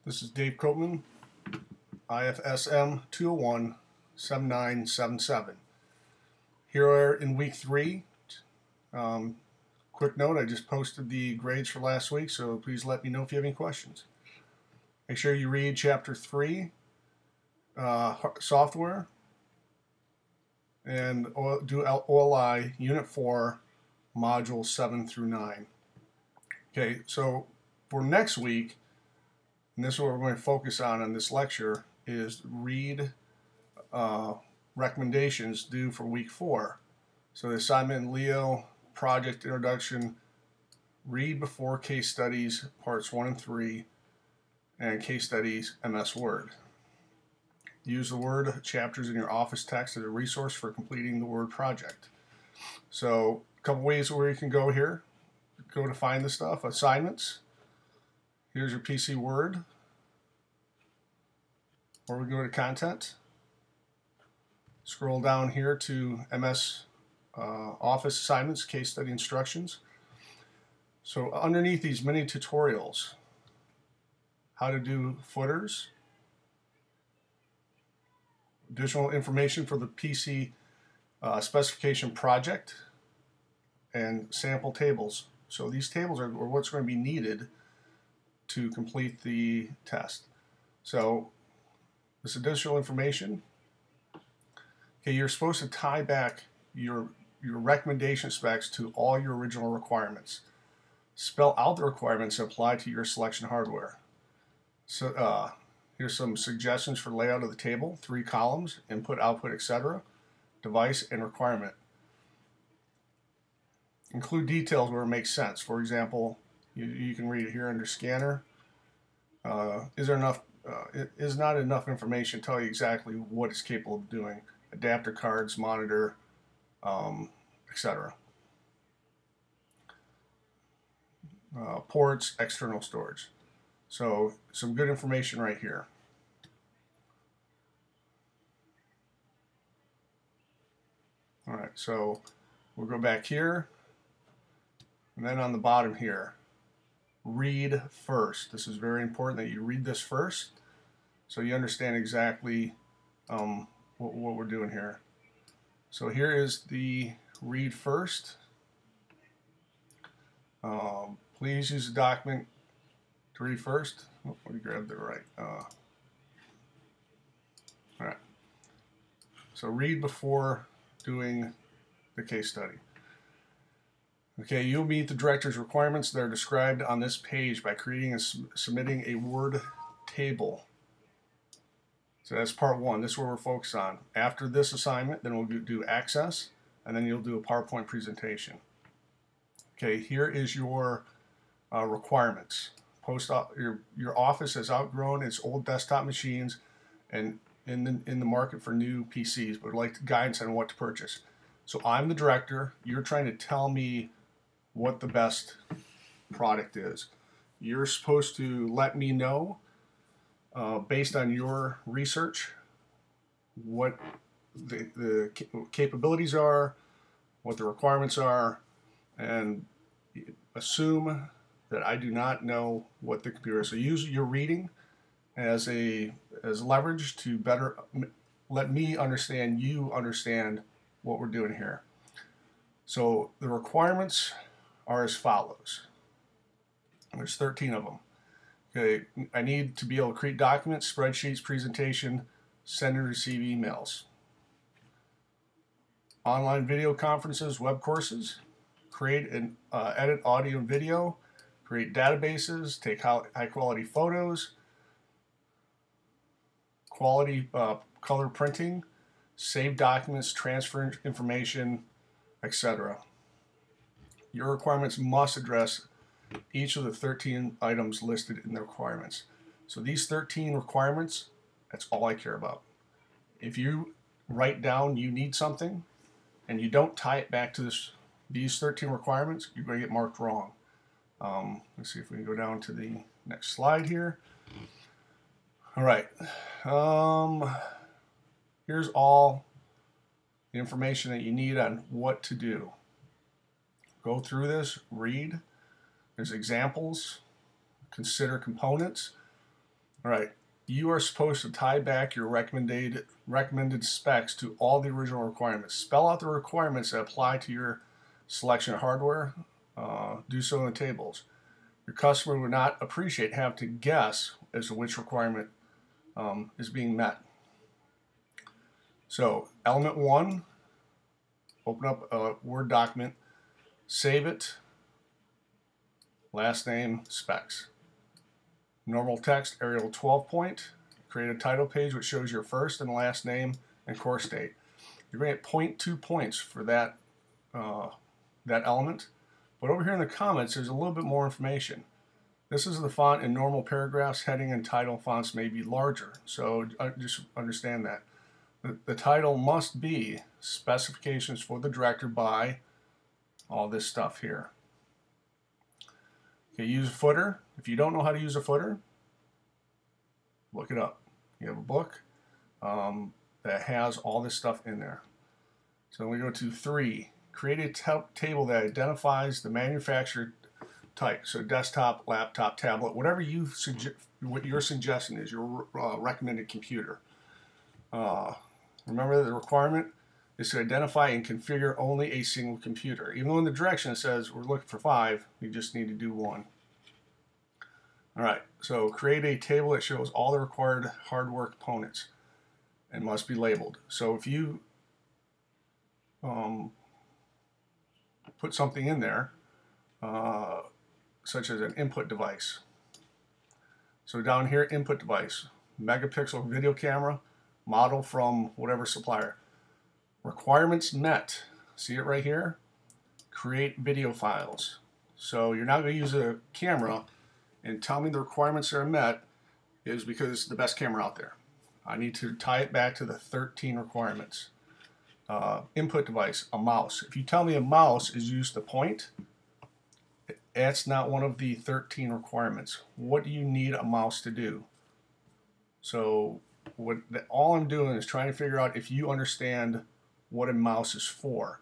This is Dave Copeman, IFSM 201-7977. Here are in week 3. Quick note, I just posted the grades for last week, so please let me know if you have any questions. Make sure you read Chapter 3, Software, and do OLI Unit 4, Modules 7 through 9. Okay, so for next week, and this is what we're going to focus on in this lecture, is read recommendations due for week 4. So the assignment in Leo, project introduction, read before case studies, parts 1 and 3, and case studies, MS Word. Use the Word chapters in your office text as a resource for completing the Word project. So a couple ways where you can go here. Go to find the stuff, assignments. Here's your PC Word. Or we go to content. Scroll down here to MS Office assignments, case study instructions. So underneath these mini tutorials, how to do footers, additional information for the PC specification project, and sample tables. So these tables are what's going to be needed to complete the test. So this additional information, okay, you're supposed to tie back your recommendation specs to all your original requirements. Spell out the requirements that apply to your selection hardware. So here's some suggestions for layout of the table: 3 columns, input, output, etc., device, and requirement. Include details where it makes sense. For example, you can read it here under scanner. Is not enough information to tell you exactly what it's capable of doing. Adapter cards, monitor, etc. Ports, external storage. So some good information right here. All right, so we'll go back here, and then on the bottom here, read first. This is very important that you read this first so you understand exactly what we're doing here. So here is the read first. Please use the document to read first. Oh, let me grab the right. All right. So read before doing the case study. Okay, you'll meet the director's requirements that are described on this page by creating and submitting a Word table. So that's part 1. This is where we're focused on. After this assignment, then we'll do access, and then you'll do a PowerPoint presentation. Okay, here is your requirements. Your office has outgrown its old desktop machines and in the market for new PCs, but would like guidance on what to purchase. So I'm the director. You're trying to tell me what the best product is. You're supposed to let me know, based on your research, what the capabilities are, what the requirements are, and assume that I do not know what the computer is. So use your reading as leverage to better let me understand you understand what we're doing here. So the requirements are as follows. There's 13 of them. Okay, I need to be able to create documents, spreadsheets, presentation, send and receive emails, online video conferences, web courses, create and edit audio and video, create databases, take high quality photos, quality color printing, save documents, transfer information, etc. Your requirements must address each of the 13 items listed in the requirements. So these 13 requirements, that's all I care about. If you write down you need something and you don't tie it back to these 13 requirements, you're going to get marked wrong. Let's see if we can go down to the next slide here. All right. Here's all the information that you need on what to do. Go through this, read. There's examples, consider components. All right, you are supposed to tie back your recommended specs to all the original requirements. Spell out the requirements that apply to your selection of hardware. Do so in the tables. Your customer would not appreciate having to guess as to which requirement is being met. So, element 1, open up a Word document, save it, last name, specs. Normal text, Arial 12 point, create a title page which shows your first and last name and course date. You're going to get 0.2 points for that element, but over here in the comments there's a little bit more information. This is the font in normal paragraphs. Heading and title fonts may be larger, so just understand that. The title must be specifications for the director by all this stuff here. Okay, use a footer. If you don't know how to use a footer, look it up. You have a book that has all this stuff in there. So we go to 3. Create a table that identifies the manufacturer type. So desktop, laptop, tablet, whatever what your suggestion is, your recommended computer. Remember the requirement is to identify and configure only a single computer. Even though in the direction it says we're looking for 5, you just need to do 1. Alright, so create a table that shows all the required hardware components and must be labeled. So if you put something in there, such as an input device. So down here, input device, megapixel video camera, model from whatever supplier. Requirements met. See it right here? Create video files. So you're not going to use a camera and tell me the requirements are met is because it's the best camera out there. I need to tie it back to the 13 requirements. Input device, a mouse. If you tell me a mouse is used to point, that's not one of the 13 requirements. What do you need a mouse to do? So all I'm doing is trying to figure out if you understand what a mouse is for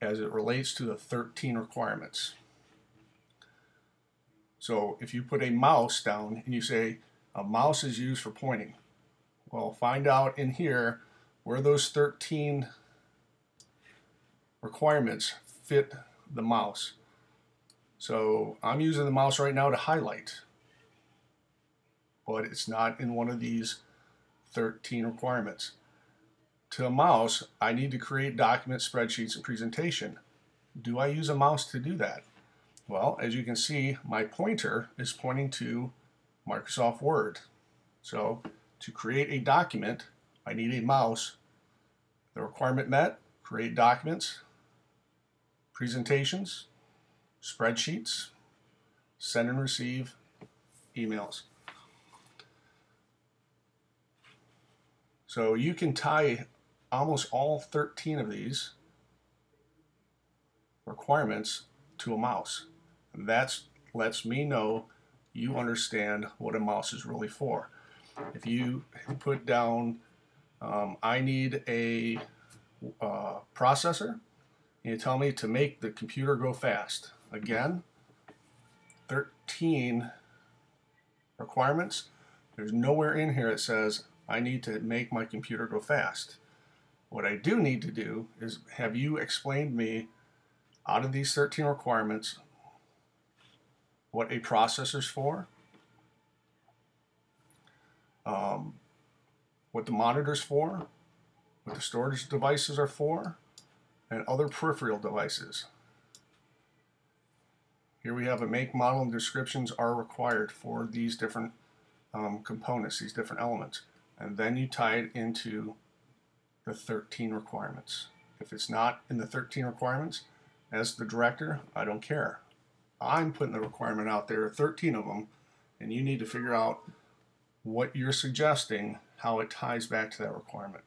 as it relates to the 13 requirements. So if you put a mouse down and you say a mouse is used for pointing, well, find out in here where those 13 requirements fit the mouse. So I'm using the mouse right now to highlight, but it's not in one of these 13 requirements. To a mouse, I need to create documents, spreadsheets, and presentation. Do I use a mouse to do that? Well, as you can see, my pointer is pointing to Microsoft Word. So to create a document, I need a mouse. The requirement met, create documents, presentations, spreadsheets, send and receive emails. So you can tie almost all 13 of these requirements to a mouse. And that lets me know you understand what a mouse is really for. If you put down, I need a processor, and you tell me to make the computer go fast. Again, 13 requirements. There's nowhere in here that says I need to make my computer go fast. What I do need to do is have you explain to me out of these 13 requirements what a processor is for, what the monitor's for, what the storage devices are for, and other peripheral devices. Here we have a make, model, and descriptions are required for these different components, these different elements. And then you tie it into the 13 requirements. If it's not in the 13 requirements, as the director, I don't care. I'm putting the requirement out there, 13 of them, and you need to figure out what you're suggesting, how it ties back to that requirement.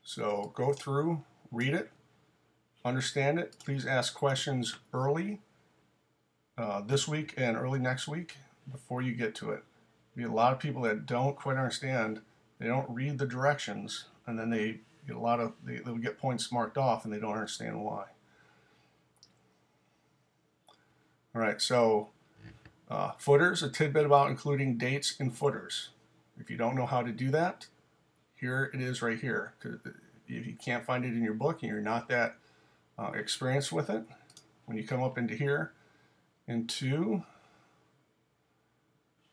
So go through, read it, understand it. Please ask questions early this week and early next week before you get to it. You get a lot of people that don't quite understand. They don't read the directions, and then they get they'll get points marked off, and they don't understand why. All right, so Footers, a tidbit about including dates in footers. If you don't know how to do that, here it is right here. If you can't find it in your book and you're not that experienced with it, when you come up into here, into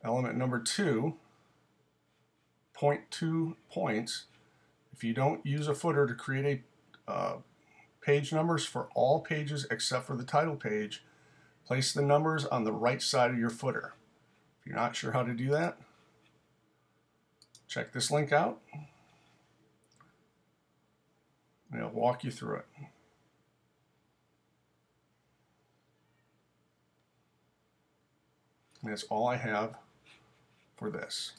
element number 2, 0.2 points, if you don't use a footer to create a page numbers for all pages except for the title page, place the numbers on the right side of your footer. If you're not sure how to do that, check this link out, and it'll walk you through it. And that's all I have for this.